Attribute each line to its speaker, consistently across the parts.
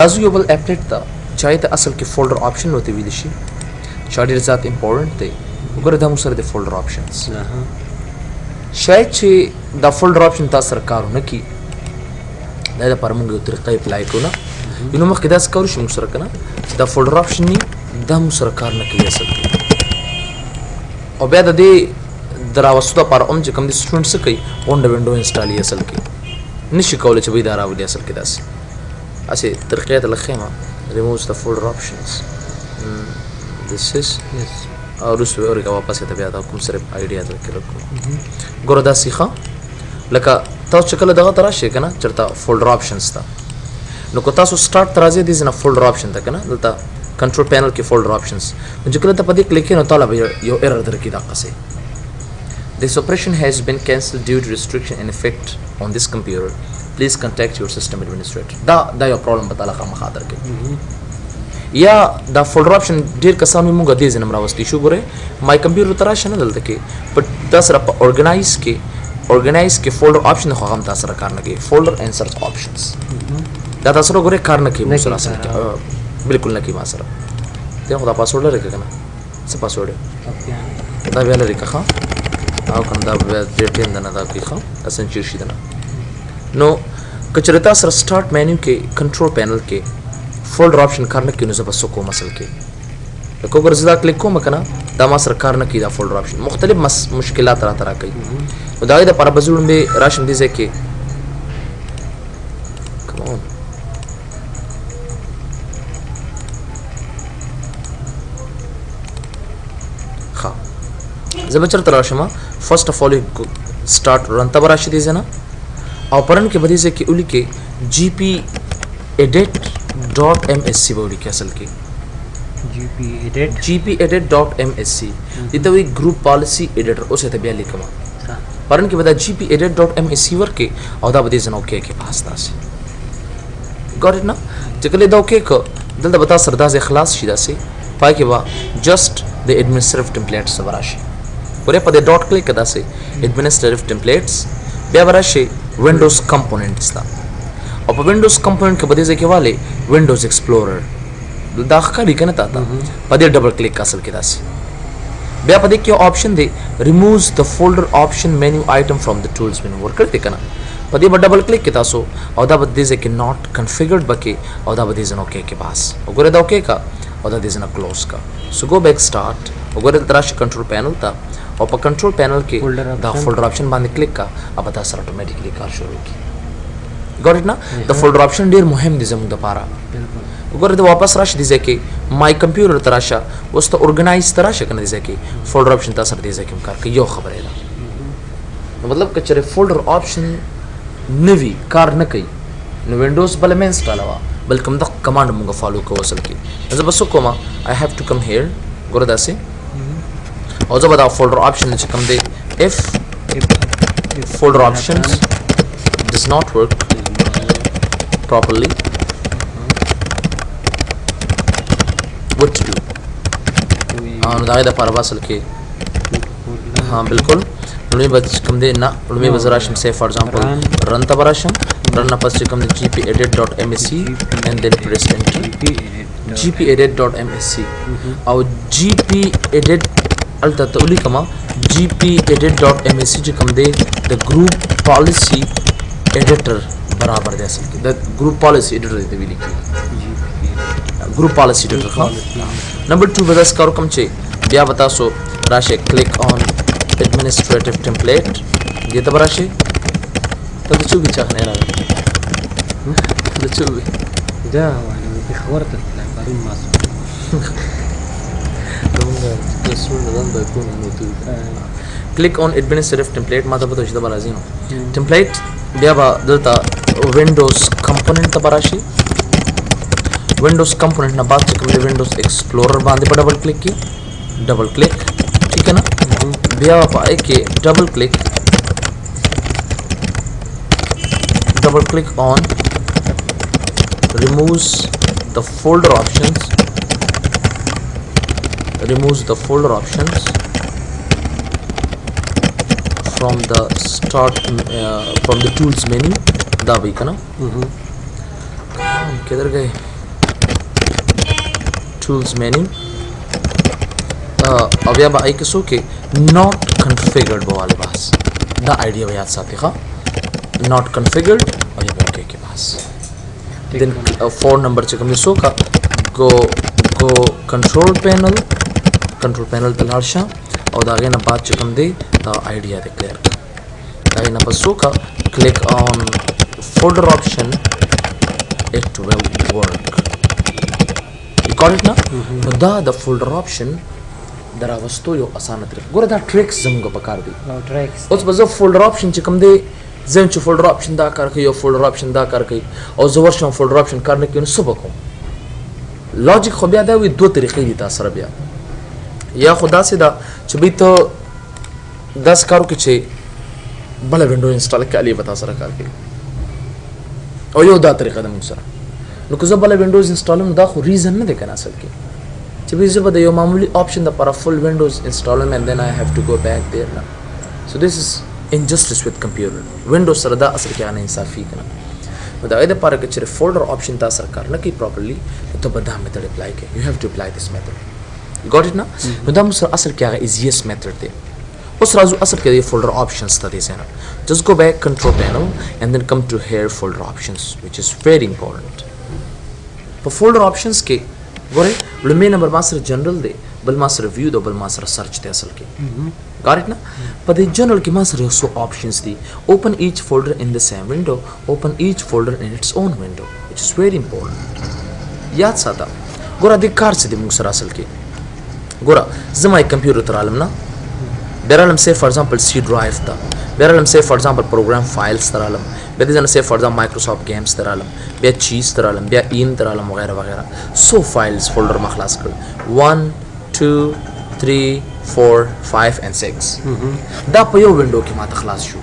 Speaker 1: ازو یو بل اپډیټ دا چای ته اصل کې فولډر آپشن وته ویل شي چې ډیر زیات امپورټنت دی وګوره دا مو سره د فولډر آپشنز شاید چې دا فولډر آپشن تاسو سره کارونه کی دا د پرمږه یو طریقې اپلای کړو نه نو مخکې دا څه کول شي موږ سره کنه چې دا فولډر آپشن ني دا موږ سره کار نه کوي اصل او بیا د دې دراوستو لپاره هم چې کوم دي سټوډنټ څه کوي اونډ وینډو انسټال یې اصل کې نشي کولای چې به دا راوړي اصل کې داسې اسې طریقې ته لخمه removes the folder options this is yes اور اوس ورګه واپس ته بیا دا کوم سره ایډیا درکړو ګوره دا سیخه لکه تاسو چې کله دغه تر شي کنه چرته فولډر آپشنز تا نو کو تاسو سٹارټ ترازه دي زنه فولډر آپشن تا کنه دلته کنټرول پینل کې فولډر آپشنز نو چې کله ته پدې کلیک کړئ نو طالب یو ایرر درکې دا قصه This operation has been cancelled due to restriction in effect on this computer. Please contact your system administrator. دا یو پرابلم به تعالی خامخا درکې یا دا فولډر آپشن ډیر کسانو موږ دې زنه راوستي شو ګوره مای کمپیوټر تر شنه دلته کې بټ تاسو را اورګنایز کې فولډر آپشن خو هم تاسو را کار نه کوي فولډر اینڈ سرچ آپشنز دا تاسو ګوره کار نه کوي موږ سره بالکل نه کوي ما سره ته خو دا پاسورډ لري کنه څه پاسورډ دا ویل لري که او کنه دا ډیر ټیم نه دا کوي خو اسن چیر شي نه نو کچرتا سره سٹارټ مینیو کې کنټرول پینل کې فولډر آپشن کار نه کوي نو زبر سکو مسل کې لکه وګور زدا کلیک کوم کنه دا ما سره کار نه کوي دا فولډر آپشن مختلف مشکلات را کوي نو دا د پر بزړم به راشم دي ځکه کم اون ها زبر چر تر راشم فرست اف all start run تبر راشي دي زنه او پرن کې بدی ځکه اولی کې gpedit.msc بولی کې اصل کې gpedit.msc دته وی ګروپ پالیسی ایډیټر اوسه ته بیا لیکم پرن کې بدا gpedit.msc ورکه او دا بدی زنه اوکې کې پاس تاسو ګور نه چې کله دا اوکې کو دلته بتا سرداز اخلاص شي داسې پای کې وا جست د ایڈمنسټریټیو ټمپلیټس وراشي پرې په دې ډاټ کلیک کدا سي ایڈمنسټریټیو ټمپلیټس بیا وراشي وینډوز کمپوننټس تا او په وینډوز کمپوننټ کې بده ځکه والے وینډوز ایکسپلورر دا ښکاري کنه تا په دې ډبل کلیک اصل کې داسي بیا په دې کې آپشن دی ریمووز د فولډر آپشن مینیو آیټم فرام د ټولز مینیو ورکړته کنه په دې ډبل کلیک کې تاسو او دا بده ځکه ناٹ کنفیګرډ بکې او دا بده ځنه اوکې کې پاس وګوره دا اوکې کا او دا دې ځنه کلوز کا سو گو بیک سٹارټ وګوره تراش کنټرول پینل تا او په کنټرول پینل کې دا فولډر آپشن باندې کلیک کا اب دا سره اتوماتیکلی کار شروع کی ګور اټ نه د فولډر آپشن ډیر مهم دي زموږ لپاره وګوره دا واپس راشي دي ځکه مای کمپیوټر تراشه وسته اورګنایز تراشه کنه دي ځکه فولډر آپشن تاسو دي ځکه کار کوي یو خبره ده نو مطلب کچره فولډر آپشن نوی کار نه کوي نو وینډوز بل مې انسټال وا بلکې موږ کمانډ موږ فالو کوو اصل کې زه بس کوم I have to come here ګوره داسې او زه به دا فولډر آپشن چې کوم دی if folder options does not work properly what to do نو دا د لپاره واسل کې ها بالکل لومې به کوم دی نه لومې به زراشم say for example run ته براشم run نه پس کوم دی gpedit.msc and then press enter gpedit.msc او gpedit الته تقولي کما gpedit.msc چې کوم دی د ګروپ پالیسی ایډیټر برابر دی اصل کې د ګروپ پالیسی ایډیټر دی ویل کی ګروپ پالیسی ایډیټر ها نمبر 2 بس کار کوم چې بیا وتا سو راشه کلیک آن ایڈمنسٹریټیو ټمپلیټ دې ته راشه ته څه وی چا نه راغلی د څه وی
Speaker 2: دا وایي خبرته پرون ما
Speaker 1: click on administrative template ما ته پته شي دا راځي نو ټمپلیټ بیا به دلته وینډوز کمپوننټ ته راشي وینډوز کمپوننټ نه بعد چې کوم وینډوز ایکسپلورر باندې په ډبل کلیک کی ډبل کلیک ٹھیک ہے نا بیا پای کې ډبل کلیک on removes the folder options from the from the tools menu دا وی کنا کدھر گئے tools menu अब या बाई के सो के not configured वाले पास the idea याद साथी हाँ not configured और ये ओके के पास then 4 नंबर चेक हमने सो का go control panel तलाशा और दागे ना बात चेक हम दे द आइडिया दे क्लियर दागे ना बस सो का click on folder option it will work you got it ना the folder option दरा वस्तु यो आसान तरीका गोरा दा ट्रिक्स जमगो पकार दी
Speaker 2: ट्रैक्स
Speaker 1: उस बजो फोल्डर ऑप्शन च कम दे जम च फोल्डर ऑप्शन दा कर के यो फोल्डर ऑप्शन दा कर के और जवर शो फोल्डर ऑप्शन करने के सबको लॉजिक खो बिया दा वी दो तरीके दी तासर बिया या खुदा से दा च भी तो 10 करो के छे बड़ा विंडो इंस्टॉल के लिए बता सर कर के और यो दा तरीका दा मुसरा नो को बड़ा विंडोज इंस्टॉल में दा खो रीजन न देखना असल के This is the मामूली option for a full Windows installment and then I have to go back there now. So this is injustice with computer. Windows सरदा असर क्या नहीं इंसाफी करना. मतलब इधर पर अगर चले folder option था सरकार ना कि properly तो बड़ा method apply के. You have to apply this method. You got it ना? मतलब मुझे असर क्या है easiest method थे. उस राजू असर क्या ये folder options था देसे ना. Just go back control panel and then come to here folder options which is very important. For folder options के गोरे लुमे नंबर मास्टर जनरल दे बल मास्टर व्यू दो बल मास्टर सर्च दे असल के गॉट इट ना पर द जनरल के master so options the open each folder in the same window open each folder in its own window which is very important याद साता गोरा दिकार से दे मुसरा असल के गोरा जमाई कंप्यूटर तरालम ना बेरालम से फॉर एग्जांपल सी ड्राइव था बेरालम से फॉर एग्जांपल प्रोग्राम फाइल्स तरालम बेदन से फॉर एग्जांपल माइक्रोसॉफ्ट गेम्स तरालम बे चीज तरालम बे इन तरालम वगैरह वगैरह सो फाइल्स फोल्डर में खलास कर 1 2 3 4 5 and 6 दा पयो विंडो की माता खलास शू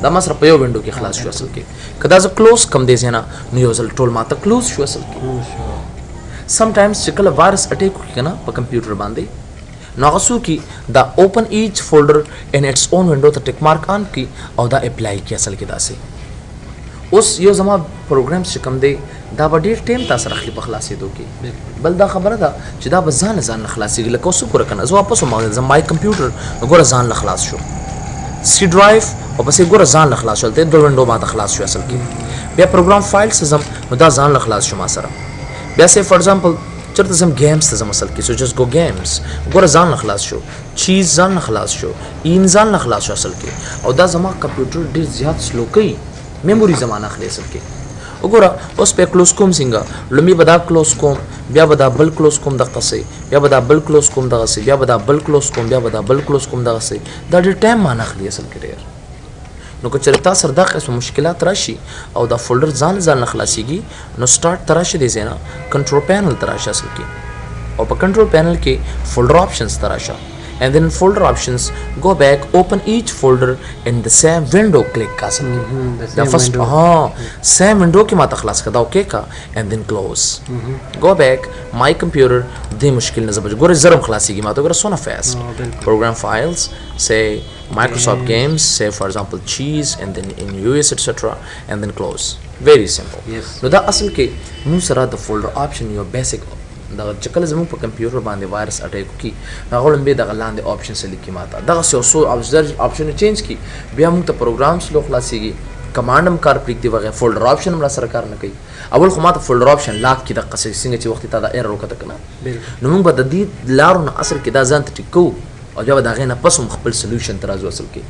Speaker 1: दा मसर पयो विंडो की खलास शू असल के कदा ज क्लोज कम दे जेना न्यूजल टोल माता क्लोज शू असल के समटाइम्स चिकल वायरस अटैक की ना पर कंप्यूटर बांधे नागसू की the open each folder in its own window तो टिक मार्क ऑन की और द अप्लाई की असल के दासे उस यो जमा प्रोग्राम्स कम दे दा बड़ी टाइम ता सर खली बखलासी दो की बल दा खबर दा जदा बजान जान खलासी ल कोसु कर कना जो वापस मांग जम माय कंप्यूटर गोरा जान ल खलास शो सी ड्राइव और बस गोरा जान ल खलास चलते दो विंडो मा खलास शो असल की बे प्रोग्राम फाइल्स जम दा जान ल खलास शो मा सर वैसे फॉर एग्जांपल चरत जम गेम्स तजम असल की सो जस्ट गो गेम्स गोरा जान खलास शो चीज जान खलास शो इन जान खलास शो असल के और दा जमा कंप्यूटर डिर ज्यादा स्लो कई मेमोरी जमाना खले असल के गोरा उस पे क्लोज कोम सिंगा लमी बदा क्लोज कोम बिया बदा बल क्लोज कोम द कसे बिया बदा बल क्लोज कोम द कसे बिया बदा बल क्लोज कोम बिया बदा बल क्लोज कोम द कसे दा डिर टाइम माना खले असल के देर नो को चरता सरदा किस्म मुश्किलात राशि और द फोल्डर जान खलासीगी नो स्टार्ट तराशी दे जेना कंट्रोल पैनल तराशा असल की और पर कंट्रोल पैनल के फोल्डर ऑप्शंस तराशा and then folder options go back open each folder in the same window click का the first same window की माता खलास करता ओके का and then close go back my computer दे मुश्किल न जब गोरे जरम खलासी की माता गोरे सोना fast program files say Microsoft games say for example cheese and then in US etc and then close very simple no da asal के मुसरा the folder option your basic दा चकल जमु पर कंप्यूटर बांधे वायरस अटैक की नागोल बे दा लांदे ऑप्शन से लिखी माता दा सो ऑप्शन चेंज की बे हम तो प्रोग्राम्स लो खलासीगी कमांड हम कार प्रिक दी वगैरह फोल्डर ऑप्शन हमरा सरकार न कई अवल खमात फोल्डर ऑप्शन लाख की दक्का से सिंगे ची वक्त ता एरर को तकना नमु बद दी लारो न असल के दा जानत टिको और जब दा गना पसम खपल सॉल्यूशन तराजू असल के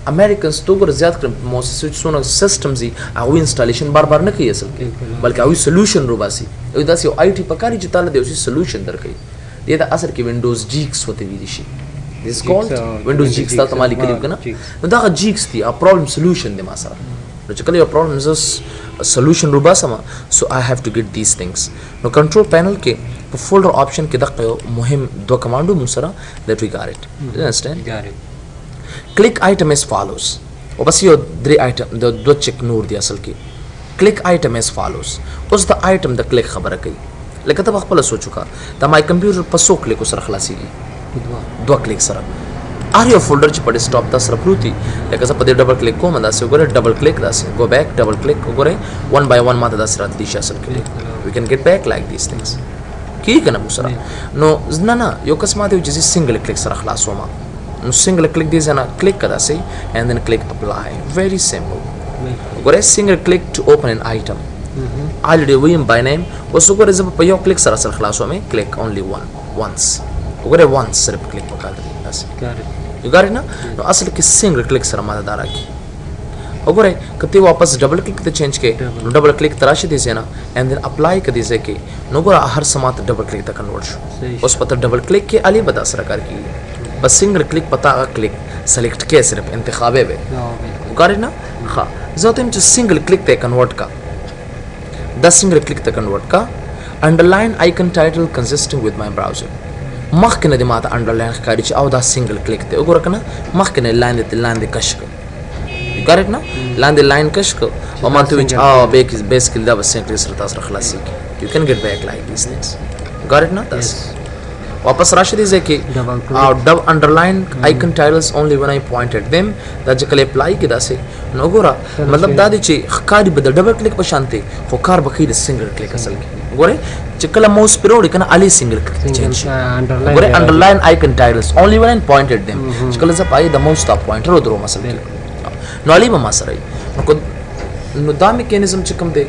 Speaker 1: अमेरिकन्स तो गर ज्यादा कर मोसेस सोना सिस्टम्स ही आउ इंस्टॉलेशन बार-बार न कई असल के बल्कि आउ सॉल्यूशन रोबासी उदासी आईटी पकारी जिताला देउसी सॉल्यूशन दर कई ये दा असर के विंडोज जीक्स होते विदिशी दिस कॉल्ड विंडोज जीक्स ता तमाली करीब कना दा जीक्स थी आ प्रॉब्लम सॉल्यूशन दे मासरा नो चकले your problem is a solution रोबासमा so I have to get this things नो कंट्रोल पैनल के फोल्डर ऑप्शन के दक्का मुहिम दो कमांडो मुसरा that we got it you understand got it click item as follows और बस यो द्री आइटम दो चेक नूर दिया असल की click item as follows उस द आइटम द क्लिक खबर कई लेकिन तब अखपल सो चुका त माय कंप्यूटर पसो क्लिक उस खलासी की दो क्लिक सर आर यो फोल्डर च पड़े स्टॉप द सर प्रूति लेकिन सब पदे डबल क्लिक को मंदा से गोरे डबल क्लिक दा से गो बैक डबल क्लिक गोरे वन बाय वन माता द सर दिशा असल के we can get back like this things کی کنه مو سره نو نه یو قسمه دی چې سنگل کلیک سره خلاصوم نو سنگل کلیک دی زنه کلیک کدا سي and then click apply very simple وګوره سنگل کلیک to open an item already ویم by name اوس وګوره زه په یو کلیک سره خلاصوم کلیک only once وګوره once صرف کلیک وکړه بس یو ګار نه نو اصل کې سنگل کلیک سره ماده دارا کی وګوره کته واپس ډبل کلیک ته چینج کې نو ډبل کلیک تراشه دي زنه and then apply کدي زه کې نو ګوره هر سمات ډبل کلیک ته کنورټ شو اوس پته ډبل کلیک کې علي بدا سره کار کی بس سنگل کلیک پتا کلیک سلیکٹ کې صرف انتخابه به وګاره نه ها زه ته چې سنگل کلیک ته کنورټ کا دا سنگل کلیک ته کنورټ کا انډرلاین آیکن ټایټل کنسیسټنګ وذ مای براوزر مخکنه د ماته انډرلاین ښکاری چې او دا سنگل کلیک ته وګوره کنه مخکنه لاندې کش کو وګاره نه لاندې لاین کش کو او ماته چې او بیسیکلی دا بس سنگل سره تاسو خلاصي you can get back like these things got it not this واپس راشي دي ځکه او ډب انډرلاین آیکن ټایټلز اونلی when I pointed them دا چې کله اپلای کې داسې نو ګوره مطلب دا دی چې ښکاری به د ډبل کلیک په شانته خو کار بکې د سنگل کلیک اصل کې ګوره چې کله ماوس پروړ کنه علي سنگل کلیک چینج ګوره انډرلاین آیکن ټایټلز اونلی when I pointed them چې کله زه پای د ماوس تا پوینټر ودرو مثلا نو علي ما سره نو دا میکانیزم چې کوم دی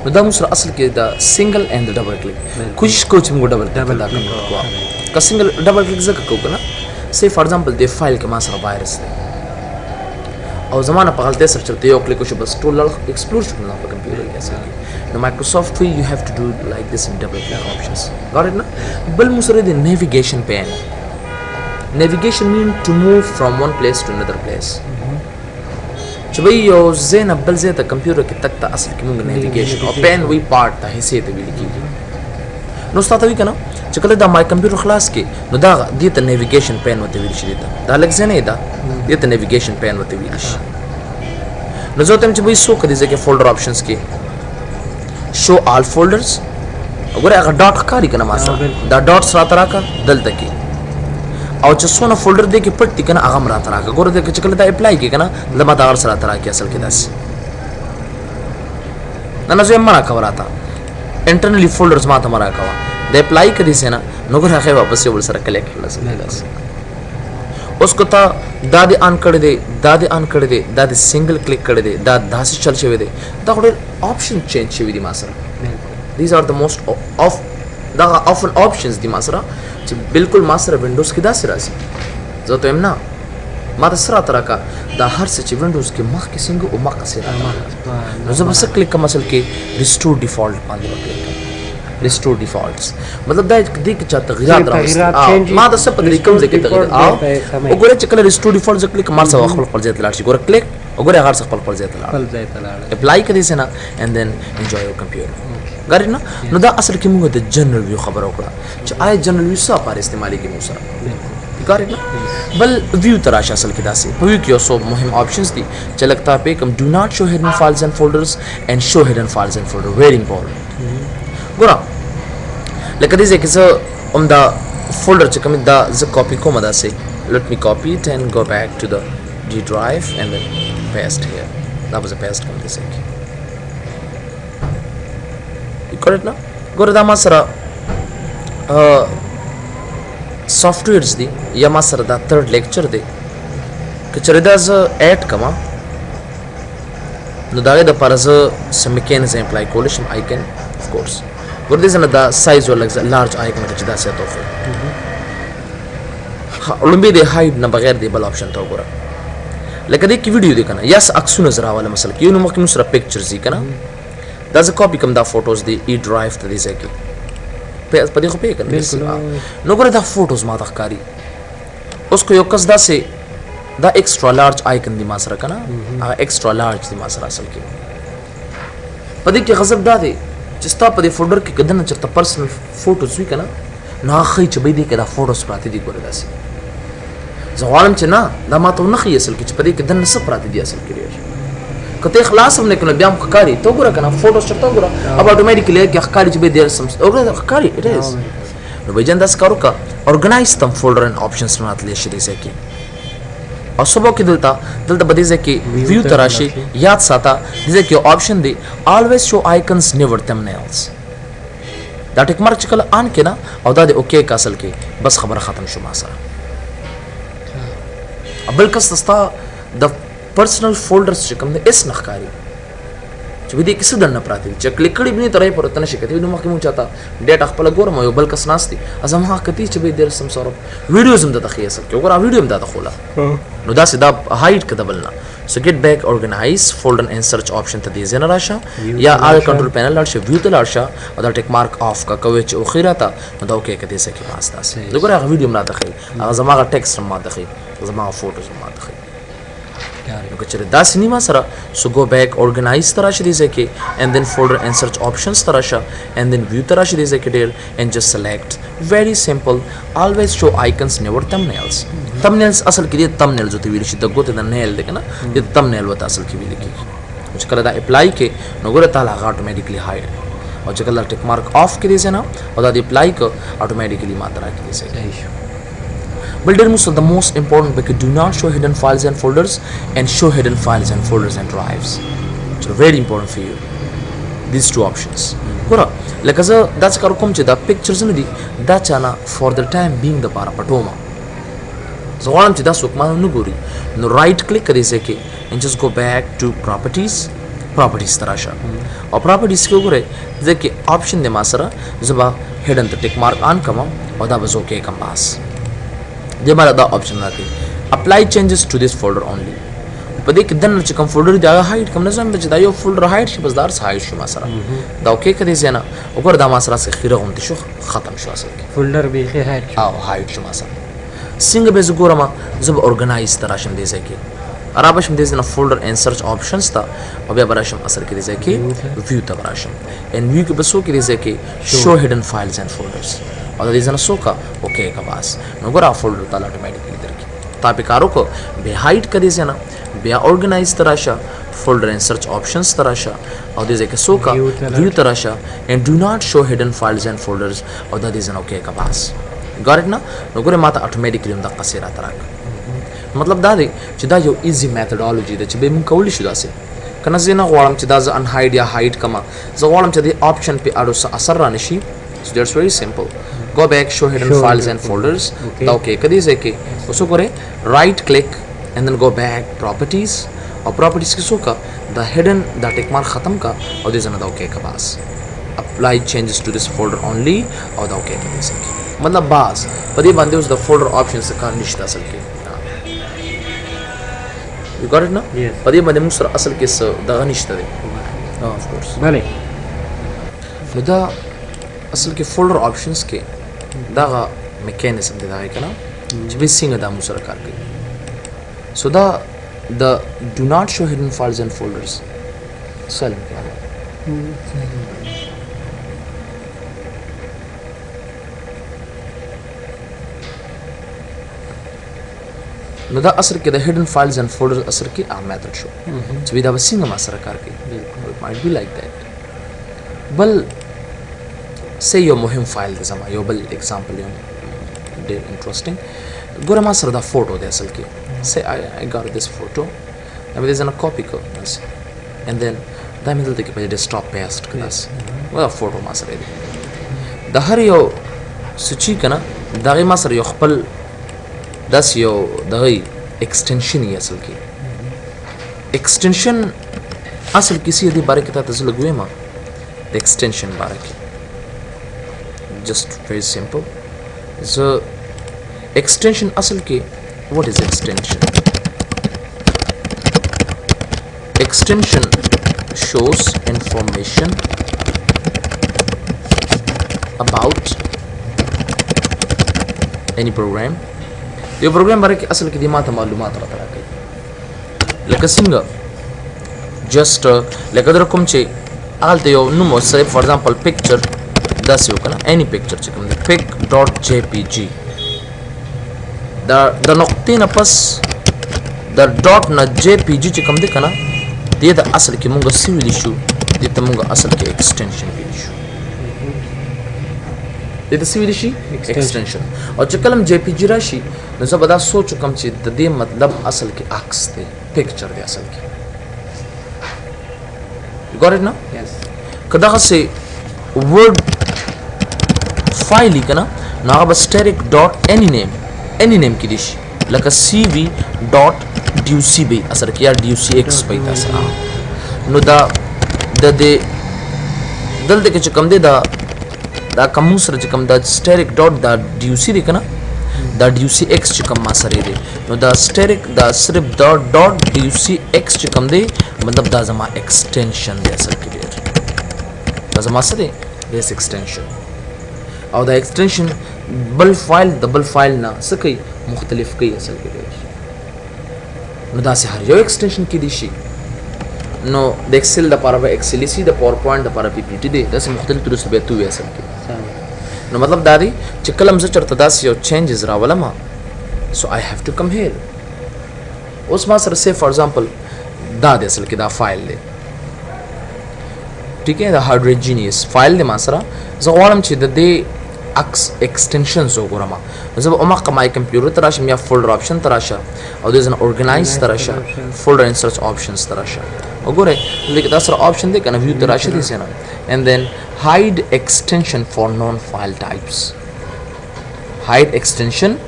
Speaker 1: نو دا موږ اصل کې دا سنگل اند ډبل کلیک کوشش کوو چې موږ ډبل کلیک دا کوو که سنگل ډبل کلیک ځکه کوو کنه سی فار ایگزامپل د فایل کې ما سره وایرس دی او زمانه په غلطه سره چرته یو کلیک وشو بس ټول ایکسپلور شو نه په کمپیوټر کې اصل نو مایکروسافټ وی یو هاف ټو ډو لایک دیس ان ډبل کلیک آپشنز got it بل موږ سره د نیویګیشن پین نیویګیشن مین ټو موو فرام ون پلیس ټو انذر پلیس چې وی یو زین بل زه ته کمپیوټر کې تک ته اصل کې موږ نیویګیشن او پین وی پارت ته حصے ته ویل کیږي نو ستاسو وی کنه چې کله دا مای کمپیوټر خلاص کې نو دا دې ته نیویګیشن پین وته ویل شي دا لږ زنه دا دې ته نیویګیشن پین وته ویل شي نو زه ته چې وی سو کدي ځکه فولډر آپشنز کې شو آل فولډرز وګوره هغه ډاټ ښکاری کنه ما سره دا ډاټ سره تراکا دلته کې او چې څونه فولډر دی کې پټ دي کنه هغه مرا تراکا ګوره د چې کله دا اپلای کې کنه لمه دا سره تراکا اصل کې داس نه زه مرا کوراتا انټرنلی فولډرز ما ته مرا کوا د اپلای کدي سينه نو ګره هغه واپس یو سره کلیک کړل داس اوس کو ته دا دې ان کړی دی دا دې سنگل کلیک کړی دی دا داسې چل شوی دی دا ډېر آپشن چینج شوی دی ما سره these are the most of دا often options دی ما سره چې بالکل ما سره وینډوز کې داسې راځي زه ته نه ما د سره ترکا دا هر څه چې وینډوز کې مخ کې څنګه او مخ کې نو زه بس کلیک کوم اصل کې ریسټور ډیفالت باندې وکړم ریسټور ډیفالټس مطلب دا دې کې چا تغیرات راوستي ما د څه په طریقې کې تغیر وګوره چې کله ریسټور ډیفالټ ځکه کلیک مار څه خپل ځای ته لاړ شي ګوره کلیک وګوره هغه څه خپل ځای ته لاړ اپلای کړئ سينه and then enjoy your computer ګر نه نو دا اصل کې موږ د جنرال ویو خبر وکړه چې آی جنرال ویو څه پر استعمالي کې موږ سره ګر نه بل ویو تراشه اصل کې داسې په ویو کې اوسو مهم آپشنز دي چې لګتا په کوم ډو ناٹ شو هیډن فایلز اینڈ فولډرز اینڈ شو هیډن فایلز اینڈ فولډر ویری امپورټنت ګور لکه دې چې زه دا فولډر چې کوم دا زه کاپی کوم دا سي let me copy it and go back to the D drive and then paste here that was a paste کوم دې سي got it now ګور دا ما سره سافټویرز دي یا ما سره دا تھرد لیکچر دی که چېرې دا زه اډ کما نو دا د پر زه سم میکانیزم اپلای کولی شم آی کین اف کورس ګور دې نه دا سایز ولګ لارج آیکن چې دا سیټ اوف لومبي دی هاید نه بغیر دی بل آپشن ته وګوره لکه دې کې ویډیو دی کنه یس عکسونه زرا والا مثلا کې نو مخکې سره پکچرز دی کنه دا ز کاپی کوم دا فوټوز دی ای ډرایو ته دی ځکه په دې خو پې کنه نو ګوره دا فوټوز ما تخکاری اوس کو یو کس دا سه دا ایکسترا لارج آیکن دی ما سره کنه هغه ایکسترا لارج دی ما سره اصل کې په دې کې غضب دا دی چې ستا په دې فولډر کې کدن چرته پرسنل فوټوز وی کنه نو خې چې به دې کې دا فوټوز پراته دي ګوره داسې زغوالم چې نه دا ما ته نه خې اصل کې چې په دې کې دنه څه پراته دي اصل کې کته خلاص هم نه کنه بیا هم ښکاری ته ګوره کنه فوټوز چرته ګوره اب اتوماتیکلی کې ښکاری چې به دې سم وګوره ښکاری اټ از نو به جن داس کارو کا organize تم فولډر ان options نه اتلې شي دې ځکه او سبا کې دلته به دې ځکه view تراشي یاد ساته دې ځکه option دی always show icons never thumbnails دا ټیک مارک چې کله آن کنا او دا د اوکې کاسل کې بس خبره ختم شو ما سره بل کس تستا د پرسنل فولډرز چې کوم د اس نخکاری چې به دې کیسه دنه پراته چې کلیک کړي بني ترې پرته نشي کته نو مخکې مو چاته ډیټا خپل ګورم یو بل کس ناشتي ازم ها کتی چې به دې سم سره ویډیوز هم د تخې اصل کې وګوره ویډیو هم د خوله نو دا سیدا هایټ کده بلنا سو ګیټ بیک اورګنایز فولډر ان سرچ آپشن ته دې زنه راشه یا آل کنټرول پینل راشه ویو ته راشه او دا ټیک مارک اف کا کوي چې اخیرا ته نو دا اوکې کده سکه پاس تاسو وګوره هغه ویډیو ما تخې هغه زماغه ټیکست ما تخې زماغه فوټوز ما تخې نو کچره دا سینما سره سو گو بیک اورګنایز تراشه دي ځکه and then folder and search options تراشه and then view تراشه دي ځکه ډیر and just select very simple always show icons never thumbnails thumbnails اصل کې دي thumbnails ته ویل شي د ګوت د nail دی کنه د thumbnail وته اصل کې ویل کیږي چې کله دا اپلای کې نو ګوره تعالی هغه اتوماتیکلی هاید او چې کله ټیک مارک اف کې دي نه او دا دی اپلای ک اتوماتیکلی ماترا کې دي But the most important because do not show hidden files and folders and show hidden files and folders and drives. So very important for you. These two options. Kora, like as that's karukum che the pictures in the dachana for the time being the parapatoma. So what I'm that's what no guri. No right click ke and just go back to properties. Properties tarasha. Or properties ke gure the option de masara zaba hidden the tick mark on come or that was okay come pass. دې مالا دا آپشن راکړي اپلای چینجز ټو دیس فولډر اونلی په دې کې دنه چې کوم فولډر دی هغه هایډ کوم نظام چې دا یو فولډر هایډ شي بس دار هایډ شي ما سره دا اوکې کړي ځنه وګور دا ما سره خیره غونډه شو ختم شو اصل کې
Speaker 2: فولډر به خیر هایډ
Speaker 1: او هایډ شو ما سره څنګه به زګورم زب اورګنایز تراشم دې ځکه عربشم دې نه فولډر ان سرچ آپشنز تا او بیا براشم اصل کې دې ځکه ویو ته براشم ان ویو کې بسو کې دې ځکه شو هیډن فایلز اند فولډرز او د دې ځنه سوکا اوکې کا باس نو ګور فولډر تعالی اتوماتیکلی درکې تا په کارو کو به هایډ کړي ځنه بیا اورګنایز تراشه فولډر ان سرچ آپشنز تراشه او دې ځکه سوکا ویو تراشه and do not show hidden files and folders او د دې ځنه اوکې کا باس ګار اټ نو ګور ماته اتوماتیکلی هم د قصيره تراک مطلب دا دی چې دا یو ایزی میتھډالوجي ده چې به مونږ کولی شو داسې کنه زه نه غواړم چې دا ز ان هایډ یا هایډ کما زه غواړم چې د آپشن په اړه اثر را نشي so that's very simple go back show hidden files and folders دا اوکې کدي ځکه اوسو ګوره right click and then go back properties او properties کې څوکا the hidden دا ټیک مارک ختم کا او دې زنه دا اوکې کا باس apply changes to this folder only او دا اوکې کدي ځکه مطلب باس په دې باندې اوس د folder options کار نشته اصل کې you got it now
Speaker 2: yes
Speaker 1: په دې باندې موږ سره اصل کې څه دغه نشته دی of course
Speaker 2: بله
Speaker 1: نو دا اصل کې فولډر آپشنز کې دا میکانیزم دی دا کنه چې به څنګه دا موږ سره کار کوي سو دا د do not show hidden files and folders سلام نو دا اثر کې د hidden files and folders اثر کې میثډ شو چې دا څنګه ما سره کار کوي it might be like that بل say یو مهم فایل دی زما یو بل اگزامپل یو ډېر انټرېسټینګ ګوره ما سره دا فوټو دی اصل کې say I got this photo and there is a copy کو بس and then دا مې دلته کې په ډیسکټاپ پیسټ کړاس وا فوټو ما سره دی د هر یو سچې کنه دا ما سره یو خپل داس یو دغه ایکسټنشن یې اصل کې ایکسټنشن اصل کې سي دې باره کې تاسو لګوي ما د ایکسټنشن باره کې just very simple so extension اصل کې what is extension extension shows information about any program यो प्रोग्राम बारे کې اصل کې د ماته معلومات راکړي لکه څنګه جست لکه در کوم چې آلته یو نوم وسه فور ایگزامپل پکچر داس یو کنه any picture چې کوم pic.jpg د نقطې نه پس د ډاټ نه jpg چې کوم دی کنه دې د اصل کې مونږ سویل شو دې ته مونږ اصل کې ایکسټنشن ویل شو د څه ویل شي ایکسټنشن او چې کلم جی پی جی راشي نو زه به دا سوچ وکم چې د دې مطلب اصل کې عکس دی پکچر دی اصل کې got it now
Speaker 2: yes
Speaker 1: که دغسې ورډ فایل یې که نه نو هغه به static dot any name کې دی شي لکه CV dot duc به اصل کې یا ducx به تاسو نو دا د دې دلته کې چې کوم دی دا کوم سره چې کوم دا static dot دا duc دی که نه دا ducx چې کوم ما سره دی نو دا static دا صرف dot ducx چې کوم دی مطلب دا زما extension دی اصل کې ډېر دا زما څه دی this extension او دا extension بل فایل د بل فایل نه څه کوي مختلف کوي اصل کې ډېر نو داسې هر یو extension کې دی شي نو د ایکسل لپاره به ایکسل سي د پاور پوینټ لپاره پی پی ټی دی داسې مختلف طرو سره به تو وي اصل کې نو مطلب دا دی چې کلم زه چرته داسې یو چینجز راولم سو آی هاف ټو کم هیر اوس ما سره سه فار ایگزامپل دا دی اصل کې دا فایل دی ٹھیک ہے دا هایدروجینیس فایل دی ما سره زه غواړم چې د دې اکس ایکسټنشنز وګورم زه به عمق مای کمپیوټر ته راشم یا فولډر آپشن ته راشه او د ځنه اورګنایز ته راشه فولډر ان سرچ آپشنز ته راشه وګوره لیک دا سره آپشن دی کنه ویو ته راشه دي سينه and then hide extension for non file types hide extension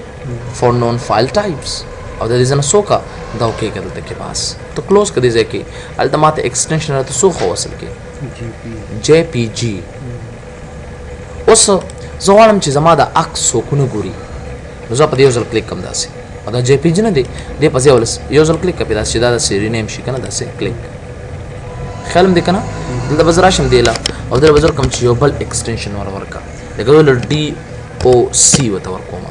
Speaker 1: for non file types او د دې ځنه سوکا دا اوکې کړل ته کې پاس ته کلوز کړي ځکه التمات ایکسټنشن ته سو خو وصل کې جی پی جی اوس زه غواړم چې زما د عکس څوکونه ګوري نو زه په دې یو ځل کلیک کوم داسې او دا جی پی جی نه دی دې په یو ځل کلیک کوي داسې دا د رینیم شي کنه داسې کلیک خیال مې دی کنه دلته به زه راشم دی له او دلته به زه کوم چې یو بل ایکسټنشن ورکړه لکه ولر ډي او سی ورته ورکوم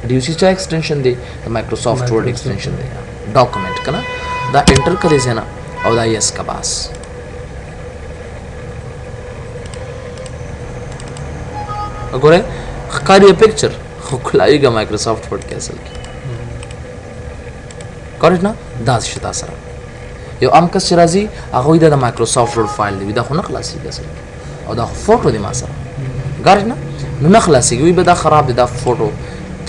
Speaker 1: ډي او سی چا ایکسټنشن دی د مایکروسافټ ورډ ایکسټنشن دی ډاکومنټ کنه دا انټر کړئ ځنه او دا یس کا باس وګوره ښکاري پکچر خو کلایګه مایکروسافټ ورډ کې اصل کې کارټ نه دا شتا سره یو ام کس راځي هغه د مایکروسافټ ورډ فایل دی دا خو نه خلاصيږي اصل او دا فوټو دی ما سره ګارټ نه نو نه خلاصيږي به دا خراب دی دا فوټو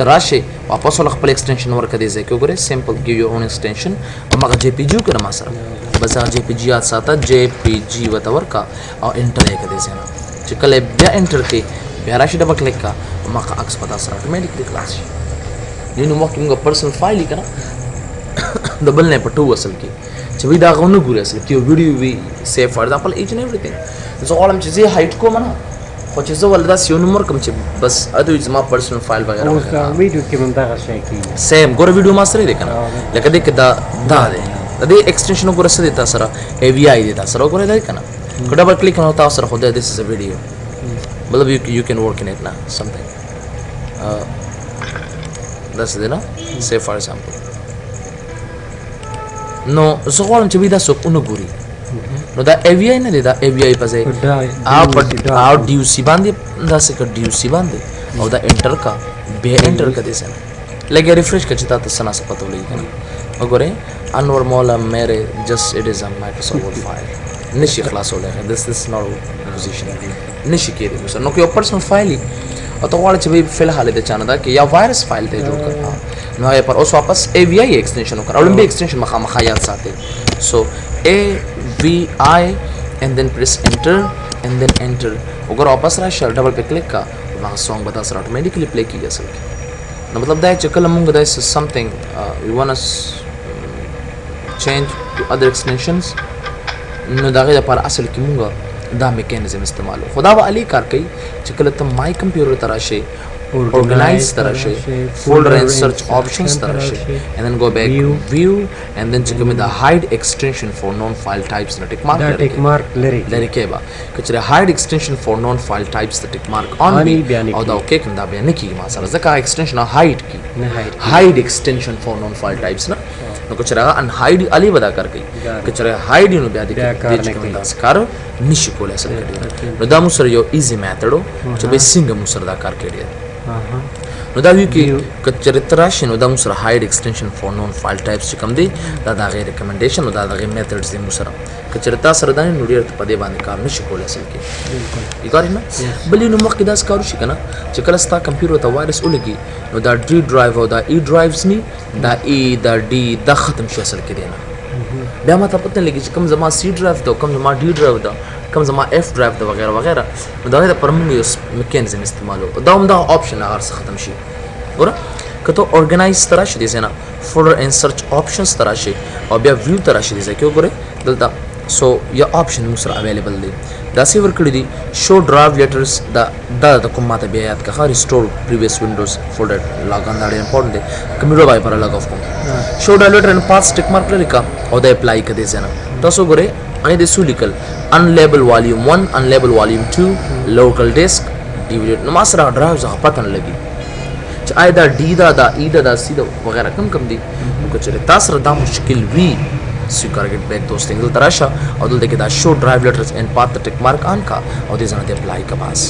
Speaker 1: تراشه واپس ول خپل ایکسټنشن ورکړه دی ځکه وګوره سمپل ګیو یور اون ایکسټنشن او مګه جی پی جی کړه ما سره بس هغه جی پی جی یاد ساته جی پی جی وته ورکا او انټر یې کړی ځنه چې کله بیا انټر کې بیا راشي ډبل کلیک کا مګه عکس پتا سره اتوماتیکلی خلاص شي نو موږ موږ پرسنل فایل کړه دبل نه پټو اصل کې چې وی دا غوونه ګوري اصل کې ویډیو وی سیف فار ایگزامپل ایچ ان ایوریثینګ زه غواړم چې زه هایټ کوم نه خو چې زه ولدا سیو نمبر کوم چې بس اته زما پرسنل فایل وغیرہ
Speaker 2: اوس دا ویډیو کې مونږ دا شي کې
Speaker 1: سیم ګور ویډیو ما سره دی کنه لکه دې کې دا دی د دې ایکسټنشن وګوره سره دی تاسو سره ای وی آی دی تاسو سره وګوره دی کنه کو ډبل کلیک نو تاسو سره خو دې دیس از ا ویډیو مطلب یو کین ورک ان اٹ نا سمثینګ داس دی نه سیف فار ایگزامپل نو زه غواړم چې وی دا څوک اونو ګوري نو دا ای وی آی نه دی دا ای وی آی پځه او ډی یو سی باندې دا څه ک ډی یو سی باندې او دا انټر کا به انټر کړي سره لګي ریفریش کړه چې تاسو سنا څه پته ولګي کنه وګوره انور مولا مېره جست اٹ از ا مایکروسافټ فایل نشي خلاصولای this is not position نشي کېږي مثلا نو یو پرسنل فایل او ته غواړې چې به فل حاله د چانه دا کې یا وایرس فایل ته جوړ کړه نو یې پر اوس واپس ای وی آی ایکسټنشن وکړه او لمبي ایکسټنشن مخه یاد ساتي سو ای وی آی and then press enter and then enter وګوره واپس راشه ډبل په کلیک کا نو سونګ به تاسو اتوماتیکلی پلی کیږي اصل کې نو مطلب دا چې کله موږ دا something we want to change to other extensions نو دا غي لپاره اصل کې موږ دا میکانیزم استعمالو خدا به علی کار کوي چې کله ته مای کمپیوټر تراشه organize تراشه folder and search options تراشه and then go back view and then check with the hide extension for non file types na tick mark
Speaker 2: لري
Speaker 1: کېبا کچره hide extension for non file types the tick mark on او دا اوکې کوم دا بیا نه کیږي ما سره ځکه extension hide کی hide extension for non file types نه نو کچره ان hide علی ودا کار کوي کچره hide نو بیا دې کوم تاسو کار نشي کولای سره نو دا مو سره یو ایزی میتھډ چې به څنګه مو سره دا کار کوي نو دا وی کې کچره تراشي نو دا موږ سره هاید ایکستنشن فور نون فایل ټایپس چې کوم دی دا د غیر ریکمنډیشن او دا د غیر میتھډز دی موږ سره کچره تاسو سره دا نو ډیر په دې باندې کار نشي کولای اصل کې بالکل یې کاری نه بلې نو مخکې دا کار شي کنه چې کله ستا کمپیوټر ته وایرس ولګي نو دا ډی ډرایو او دا ای ډرایوز ني دا ای دا ډی دا ختم شي اصل کې دی نه بیا ما ته پته لګي چې کوم زما سی ډرایو دا کوم زما ډی ډرایو دا کوم زما اف ډرایو دا وغیرہ وغیرہ دا د پرمنګ یو میکانیزم استعمالو دا هم دا آپشن هغه څه ختم شي ګوره کته اورګنایز تر شي دي نه فولډر ان سرچ آپشنز تر شي او بیا ویو تر شي دي ځکه ګوره دلته سو یا آپشن موږ سره اویلیبل دي دا سی ور کړی دي شو ډرایو لیټرز دا د کوم ماته بیا یاد کړه ریسټور پریویس وینډوز فولډر لاګان دا ډېر امپورټنت دي کمپیوټر وای پر لاګ اف کوم شو ډرایو لیټر ان پاس ټیک مارک لري کا او دا اپلای کړي ځنه تاسو ګوره अनि د سو لیکل unlabel volume 1 unlabel volume 2 local disk DVD نو ما سره ډرایو ځه پته نه لګي چې آی دا ډی دا ای دا سی دا وغیرہ کم دي نو کچره تاسو را دا مشکل وی سو کارګټ بیک دوست څنګه تراشه او دلته کې دا شو ډرایو لیټرز ان پات ټیک مارک آن کا او دې ځنه ته اپلای کا باس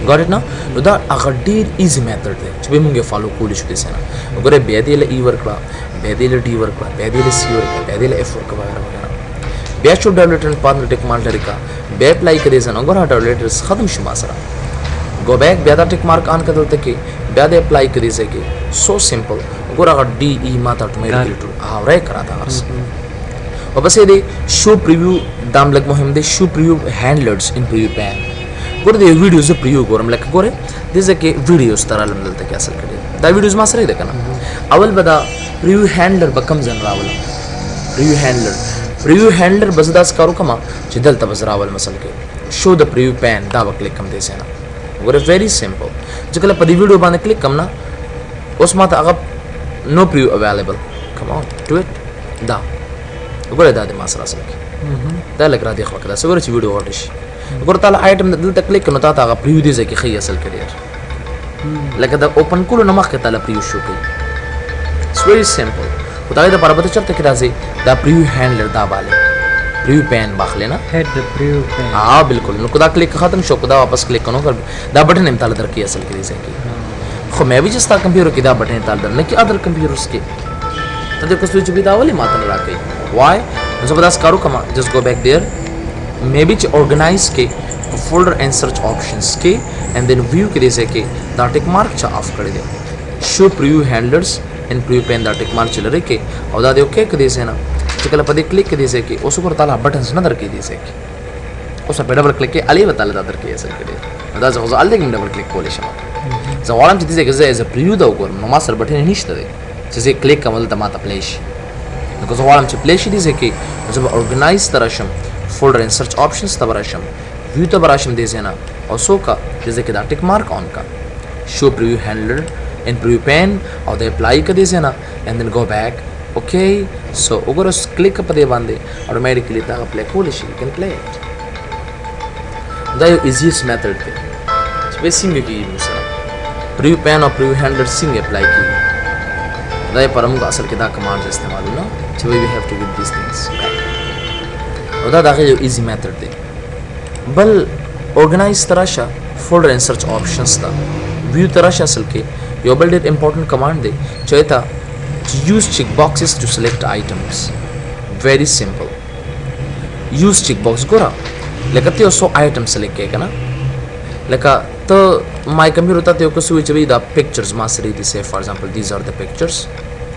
Speaker 1: got it now نو دا هغه ډیر ایزی میتھډ دی چې به موږ فالو کولی شو دې سره وګوره بیا دې له ای ورکړه بیا دې له ډی ورکړه بیا دې له سی ورکړه بیا دې له اف ورکړه وغیرہ وغیرہ بیا شو ډرایو لیټر پات ټیک مارک لري کا بیا اپلای کړئ ځنه وګوره ډرایو لیټرز ختم شي ما سره گو بیک بیا دا ټیک مارک آن کړل ته کې بیا دې اپلای کړئ ځکه سو سمپل وګوره هغه ډی ای ما ته اتوماتیکلی هاورای کرا تا ورس او بس دې شو پریویو دام لګ مهم دی شو پریویو هینډلرز ان پریویو پین ګوره دې ویډیوز پریویو ګورم لکه ګوره دې ځکه ویډیوز تر علم دلته کې اصل کړي دا ویډیوز ما سره ده کنه اول بدا پریویو هینډلر بکم ځن راول پریویو هینډلر بس دا کارو کما چې دلته بس راول مثلا کې شو د پریویو پین دا وکلیک کم دې سینا ګوره ویری سمپل چې کله په دې ویډیو باندې کلیک کم نه اوس ما ته هغه نو پریویو اویلیبل کم آن ډو اټ دا وګوره دا د ما سره اصل کې دا لګ را دی خو کدا څنګه چې ویډیو ورته شي وګوره تعالی آیټم دلته کلیک کړه تا هغه پریویو دې ځکه خي اصل کې لکه دا اوپن کولو نه مخکې تعالی پریویو شو کوي اټس ویری سمپل خدای دا پربته چرته کې راځي دا پریویو هینډلر دا باله پریویو پین باخله نه
Speaker 2: هډ د پریویو پین
Speaker 1: ها بالکل نو کدا کلیک ختم شو کدا واپس کلیک کنو کر دا بٹن هم تعالی درکې اصل کې ځکه خو مې به چې ستا کمپیوټر کې دا بٹن تعالی در نه کې ادر کمپیوټرز کې ته د کو سوئچ به دا ولې ماته نه راکې وای نو زبردست کارو کما جست گو بیک دیر مې به چې اورګنایز کې فولډر اینڈ سرچ آپشنز کې اینڈ دین ویو کې دې ځکه دا ټیک مارک چا اف کړی دی شو پریویو هینډلرز ان پریویو پین دا ټیک مارک چل رہی کې او دا دې اوکے کړي سینا چې کله په دې کلیک کې دې ځکه اوس پر تعالی بٹنز نه درکې دې ځکه اوس په ډبل کلیک کې علي وتعالی دا درکې اصل کړي دا ځکه ځل دې ډبل کلیک کولې شم زه غواړم چې دې ځکه زه از ا پریویو دا وګورم نو ما سره بٹن نشته دی چې زه کلیک کوم ته ماته پلی شي نو زه غواړم چې پلی شي دې ځکه زه اورګنایز ترشم فولډر ان سرچ آپشنز ته براشم ویو ته براشم دې زینا او سو کا دې ځکه دا ټیک مارک آن کا شو پریویو هینډلر in preview pane or they apply kade se na and then go back okay so ogor click up de bande automatically ta apply kolish you can play it the easiest method pe spacing ki musara preview pane or preview handler sing apply ki da param ga asal ke da commands istemal na so we have to get these things oda da ge easy method de bal organize tarasha folder and search options ta view tarasha asal ke یو بل ډېر امپورټنٹ کمانډ دی چې تا use check boxes to select items very simple use check box ګوره لکه ته سو آیټم سلیکټ کې کنه لکه ته مای کمپیوټر ته یو څه وی چې دا پکچرز ما سره دي say for example these are the pictures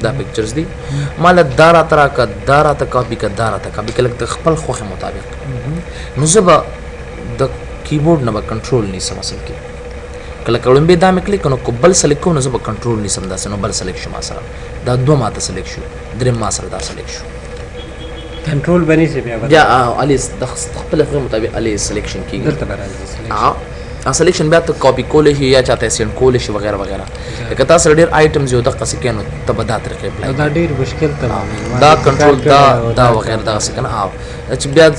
Speaker 1: دا پکچرز دي مال دارا ترا کا دارا ته کاپی کا دارا ته کاپی کله د خپل خوخه مطابق نو زبا د کیبورډ نه به کنټرول نه سم اصل کې کله کولم به دا مې کلیک کنو کوبل سلیکټ کو نو زه به کنټرول نشم دا سنو بل سلیکټ شم سره دا دوه ماته سلیکټ شو درې ما سره دا سلیکټ شو
Speaker 2: کنټرول بنی سی بیا
Speaker 1: یا علي د خپل خپل مطابق علي سلیکشن کیږي
Speaker 2: دلته راځي
Speaker 1: سلیکشن بیا ته کاپی کول شي یا چاته سند کول شي وغیرہ وغیرہ لکه تاسو ډیر آیټمز یو د قصې کینو ته به دا طریقې اپلای
Speaker 2: دا ډیر مشکل ته
Speaker 1: دا کنټرول دا وغیرہ دا څه کنه چې بیا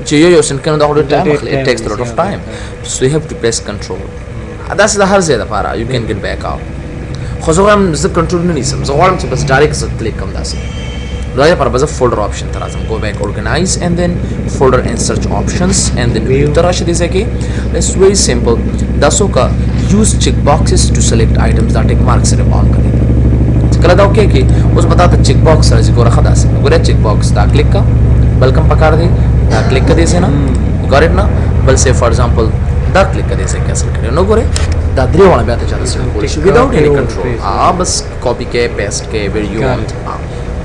Speaker 1: چې یو سند کنه دا ډیر ټایم اخلي it takes a lot of time so you have to press control that's the هر ځای لپاره you can get back out خو زه غواړم زه کنټرول نه نیسم زه غواړم چې بس ډایرکټ زه کلیک کوم داسې دا لپاره به زه فولډر آپشن ته راځم go back organize and then folder and search options and then view ته راشي دې ځای کې it's very simple دا څوک use checkboxes to select items that tick marks سره on کړی کله دا اوکې کې اوس بتا ته چیک باکس راځي ګوره خدا سه ګوره چیک باکس دا کلیک کا بل کم پکار دی دا کلیک کړي سه نه got it نه بل سے فار ایگزامپل دا کلیک کړي سه کیسل کړي نو ګوره دا درې وړه بیا ته چا سره کول شي without any control بس کاپی کې پیسټ کې where you want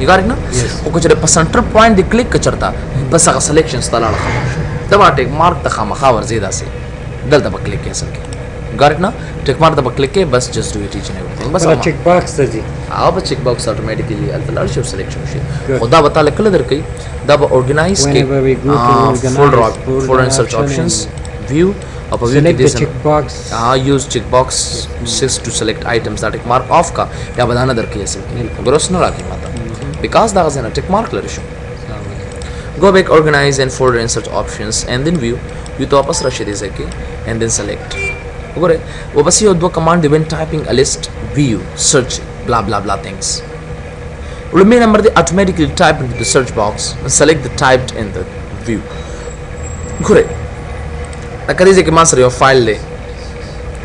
Speaker 1: you got it نه او کچره په سنټر پوینټ دی کلیک کچرتا بس هغه سلیکشن ستاله دا ټیک مارک ته خامخا ورزیدا سه دلته په کلیک کیسل کې got it na check mark the click bus just do it each and everything bas
Speaker 2: check box ته دي
Speaker 1: अब check box automatically alter shift selection شي خدا بتا لکه درکې دا به organize کې folder and search options view او په view کې دې
Speaker 2: check box
Speaker 1: use check box 6 to select items that tick mark off کا یا بدانه درکې اصل کې ګروس نه راکې ماته because دا غزنه tick mark لري شو go back organize and folder and search options and then view تو واپس راشي دې ځکه and then select وګوره وبس یو دوه کمانډ دی when typing a list view search blah blah blah things remember number they automatically type into the search box and select the typed in the view وګوره اگر دې کې ما سره یو فایل دی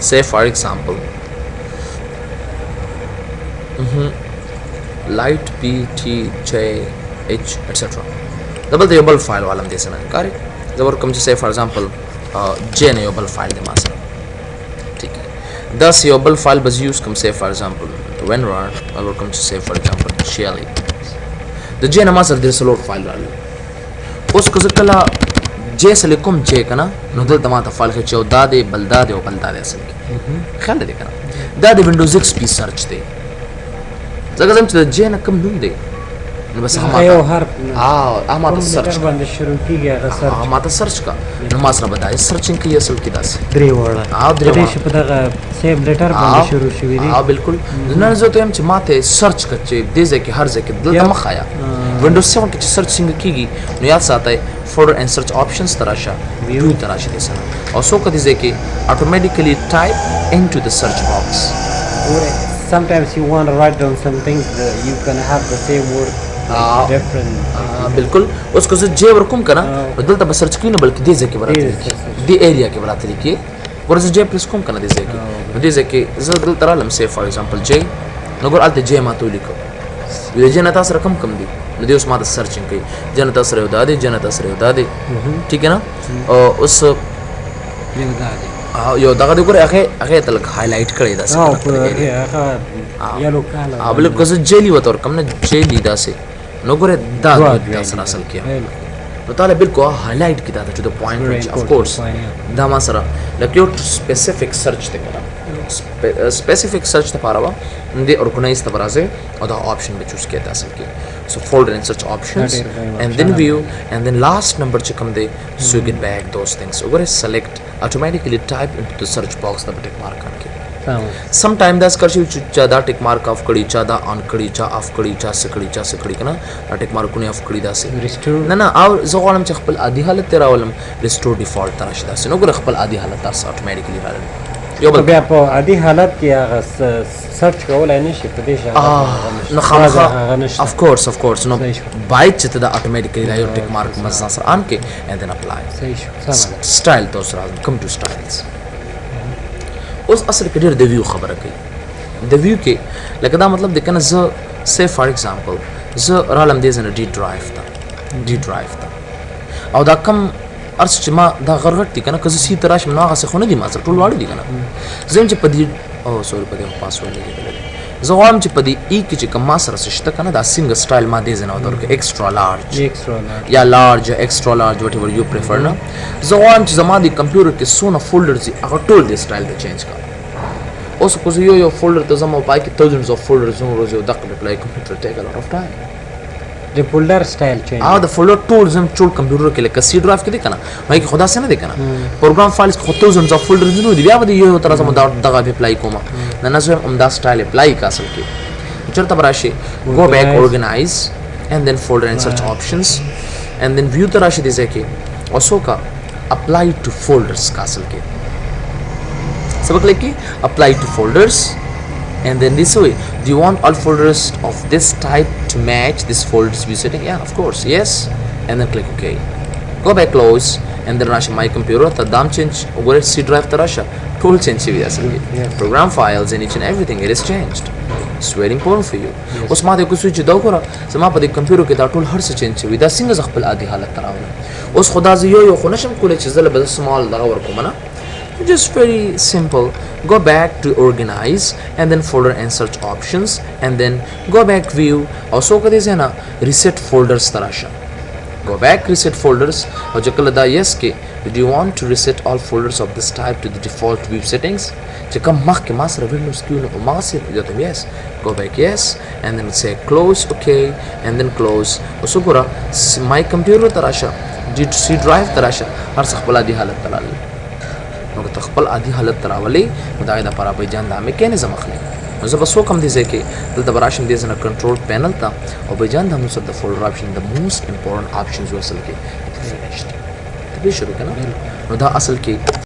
Speaker 1: say for example light p t j h etc double the yobal file वाला हम दे सना करेक्ट जब कम से say for example j ने yobal file they mass thus your ball file was used come say for example when run I will come to say for example shelly the j master there is a load file run उसको कला j select j कना नोदल तमाता फाइल के चौ दादे बलदादे और बलदादे असल के ख्याल दे कना दादे विंडोज XP सर्च दे जगह जम j ना कम दूं दे बस
Speaker 2: ايوه حرف
Speaker 1: हमारा सर्च
Speaker 2: باندې شروع کیږي هغه سرچ
Speaker 1: हमारा सर्च का नमाज ना बताए सर्चिंग की असल की दास
Speaker 2: درې وړه
Speaker 1: درې
Speaker 2: دې شپ دغه سیو لیټر باندې شروع شوی دی
Speaker 1: بالکل نن زه ته هم چې ماته سرچ کچې دې ځکه هر ځکه دلته مخایا وینډوز 7 کې چې سرچ څنګه کیږي نو یاد ساتئ folder and search options تراشه view تراشه دې سره او سو کدي ځکه automatically type into the search box
Speaker 2: sometimes you want to write down some things you can have the same word different
Speaker 1: بالکل उसको जो जे ورکوم کنه دلته به سرچ کینې بلکې دې ځکه برابر دې ایریا کې برابر کې ورته جے پریس کوم کنه دې ځکه دې ځکه زه دلته رالم say for example j نو ګور الته j ما ته لیکو دې جن تاسو رقم کم دي نو دې اوس ما د سرچینګ کوي جن تاسو یو دادې جن تاسو یو دادې ٹھیک ہے نا اوس یو دغه دغه هغه تل هایلایټ کړی دا څه
Speaker 2: یلو کاله
Speaker 1: بل کوز جیلی وتور کم نه جیلی دا سه نو ګره دا تاسو اصل کیا نو تعالی بالکل هایلایټ کیدا ته د پوینټ ریچ اف کورس دا ما سره لکه یو سپیسیفیک سرچ ته کړه سپیسیفیک سرچ ته پاره دې اورګنایز ته برازه او دا آپشن به چوز کیدا اصل کې so folder and search options and then view and then last number چې کوم دی so you get back those things وګوره select automatically type into the search box the tick mark on کې sometime that's کرشي چې دا ټیک مارک اف کړي چا دا ان کړي چا اف کړي چا سکړي کنه دا ټیک مارکونه اف کړي دا سي نه او زه غواړم چې خپل عادي حالت ته راولم ریسټور ډیفالت تراشي دا سي نو ګره خپل عادي حالت تاسو اتوماتیکلی راولم یو بل
Speaker 2: بیا په عادي حالت کې هغه سرچ کولای نشي په دې شان
Speaker 1: نو خامخا اف کورس نو باید چې دا اتوماتیکلی دا یو ټیک مارک مزه سره ان کې and then apply
Speaker 2: صحیح شو
Speaker 1: سټایل تاسو راځم کم ټو سټایلز اوس اصل کې ډېر د ویو خبره کوي د ویو کې لکه دا مطلب د کنه زه say for example زه رالم دې زنه ډي ډرایو ته او دا کم ارس چې ما دا غرغټ دي کنه که زه سي تراش نو هغه څه خو نه دي ما سره ټول واړه دي کنه زم چې په دې او سوري په دې پاسورډ لګیدل زه وایم چې په دې ای کې چې کوم ما سره شته کنه دا سنگ سټایل ما دې زنه ورکه ایکسترا لارج یا لارج ایکسترا لارج وات ایور یو پریفر نه زه وایم چې زما د کمپیوټر کې سونه فولډرز دي هغه ټول دې سټایل ته چینج کړه اوس کو زه یو فولډر ته زما پای کې thousands of folders نو روز یو دغه اپلای کمپیوټر ټیک ا لوټ اف ټایم
Speaker 2: د فولډر سټایل چینج
Speaker 1: د فولډر ټولز هم ټول کمپیوټر کې لکه سی ډرایو کې دي کنه مې کې خدا سره نه دي کنه پروګرام فایلز خو thousands of folders نو دي بیا به یو تر سم دغه اپلای کوم نه نه زه هم دا سټایل اپلای کا اصل کې چرته براشي go back organize and then folder and search options and then view تراشي دي ځکه اوسو کا apply to folders کا اصل کې سبق لیکي apply to folders and then this way do you want all folders of this type to match this folders view setting yeah of course yes and then click ok go back close and then rasha my computer the dam change over C drive tarasha ټول چینج شوي اصل کې
Speaker 2: Yes.
Speaker 1: program files and each and everything it is changed. It's very important for you. اوس ما د کوم څه چې دا وکړه زما په دې کمپیوټر کې دا ټول هر څه چینج شوي دا څنګه ز خپل عادي حالت ته راولم اوس خدا زه یو خو نشم کولی چې زه له بل سمال دغه ورکوم نه just very simple go back to organize and then folder and search options and then go back view also کدی زه نه reset folders تراشه go back reset folders او چې کله دا yes کې do you want to reset all folders of this type to the default view settings چې کوم مخکې ما سره windows کې نو ما سره ته yes go back yes and then say close okay and then close اوس ګوره my computer تراشه C drive تراشه هر څه خپل عادي حالت ته لاله نو ته خپل عادي حالت تراولې نو دا د لپاره به جان د میکانیزم اخلي نو زه بس وکم دي ځکه دلته براشم دي زنه کنټرول پینل ته او به جان د موږ د فولډر اپشن د موست امپورټنت اپشنز وصل کې finished ته به شروع کنه نو دا اصل کې